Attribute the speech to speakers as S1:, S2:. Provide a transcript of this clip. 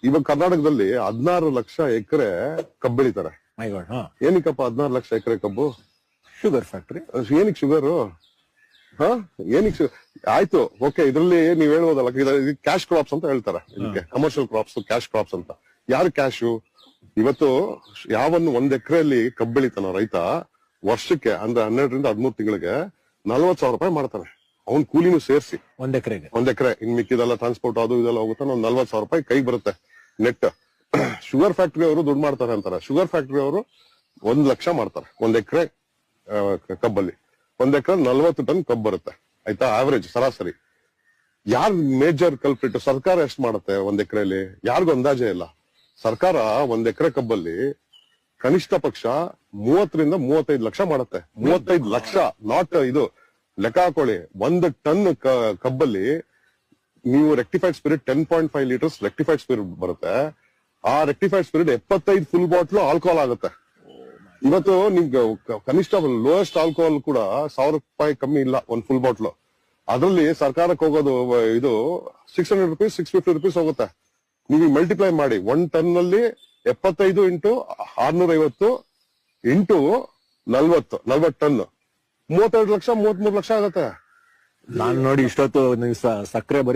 S1: ಇವಾಗ ಕರ್ನಾಟಕದಲ್ಲಿ 16 ಲಕ್ಷ ಎಕರೆ ಕಬ್ಬು ಬೆಳಿತಾರೆ.
S2: ಮೈ ಗಾಡ್. ಹಾ,
S1: ಏನಕ್ಕಪ್ಪ 16 ಲಕ್ಷ ಎಕರೆ ಕಬ್ಬು?
S2: Sugar factory.
S1: ಏನಕ್ಕೆ ಶುಗರು? ಹಾ, ಏನಕ್ಕೆ? ಆಯ್ತು, ಓಕೆ, ಇದ್ರಲ್ಲಿ ನೀವ್ ಹೇಳ್ಬೋದಲ್ಲ, ಕ್ಯಾಶ್ ಕ್ರಾಪ್ಸ್ ಅಂತ ಹೇಳ್ತಾರೆ, ಇದಕ್ಕೆ ಕಮರ್ಷಿಯಲ್ ಕ್ರಾಪ್ಸ್, ಕ್ಯಾಶ್ ಕ್ರಾಪ್ಸ್ ಅಂತ. ಯಾರು ಕ್ಯಾಶು? ಇವತ್ತು ಯಾವನ್ನು 1 ಎಕರೆಯಲ್ಲಿ ಕಬ್ಬು ಬೆಳಿತಾನೋ ರೈತ, ವರ್ಷಕ್ಕೆ ಅಂದ್ರೆ 12 ರಿಂದ 13 ತಿಂಗಳಿಗೆ 40,000 ರೂಪಾಯಿ ಮಾಡ್ತಾನೆ. ಅವ್ನ್ ಕೂಲಿನೂ ಸೇರಿಸಿ
S2: 1 ಎಕರೆಗೆ.
S1: 1 ಎಕರೆ. ಇನ್ ಮಿಕ್ಕಿದೆಲ್ಲ ಟ್ರಾನ್ಸ್ಪೋರ್ಟ್ ಅದು ಇದೆಲ್ಲ ಹೋಗುತ್ತೆ, ಒಂದ್ 40,000 ರೂಪಾಯಿ ಕೈಗೆ ಬರುತ್ತೆ ನೆಟ್. ಶುಗರ್ ಫ್ಯಾಕ್ಟರಿ ಅವರು ದುಡ್ಡು ಮಾಡ್ತಾರೆ ಅಂತಾರೆ. ಶುಗರ್ ಫ್ಯಾಕ್ಟರಿ ಅವರು 1 ಲಕ್ಷ ಮಾಡ್ತಾರೆ 1 ಎಕರೆ ಕಬ್ಬಲ್ಲಿ. 1 ಎಕರೆ 40 ಟನ್ ಕಬ್ಬು ಬರುತ್ತೆ, ಆಯ್ತಾ, ಆವರೇಜ್ ಸರಾಸರಿ. ಯಾರ್ ಮೇಜರ್ ಕಲ್ಪ್ರಿಟ್? ಸರ್ಕಾರ ಎಷ್ಟು ಮಾಡುತ್ತೆ 1 ಎಕರೆಯಲ್ಲಿ? ಯಾರಿಗೂ ಅಂದಾಜೇ ಇಲ್ಲ. ಸರ್ಕಾರ 1 ಎಕರೆ ಕಬ್ಬಲ್ಲಿ ಕನಿಷ್ಠ ಪಕ್ಷ 30 ರಿಂದ 35 ಲಕ್ಷ ಮಾಡುತ್ತೆ. 35 ಲಕ್ಷ, ನಾಟ್ ಇದು. ಲೆಕ್ಕ ಹಾಕೊಳ್ಳಿ, 1 ಟನ್ ಕಬ್ಬಲ್ಲಿ ನೀವು rectified spirit 10.5 litres rectified spirit ಬರುತ್ತೆ. ಆ rectified spirit 75 full bottle alcohol ಆಗುತ್ತೆ. ಇವತ್ತು ನಿಮ್ಗೆ ಕನಿಷ್ಠ ಲೋಯೆಸ್ಟ್ ಆಲ್ಕೋಹಾಲ್ ಕೂಡ 1000 ರೂಪಾಯಿ ಕಮ್ಮಿ ಇಲ್ಲ ಒಂದು ಫುಲ್ ಬಾಟ್ಲು. ಅದ್ರಲ್ಲಿ ಸರ್ಕಾರಕ್ಕೆ ಹೋಗೋದು ಇದು 600 ರೂಪೀಸ್ 650 ರೂಪೀಸ್ ಹೋಗುತ್ತೆ. ನೀವು ಮಲ್ಟಿಪ್ಲೈ ಮಾಡಿ, 1 ಟನ್ ನಲ್ಲಿ 75 into 650 into 40 ton 32 lakh 33 lakh ಆಗುತ್ತೆ.
S2: ನಾನ್ ನೋಡಿ ಇಷ್ಟೊತ್ತು ನೀವು ಸಕ್ಕರೆ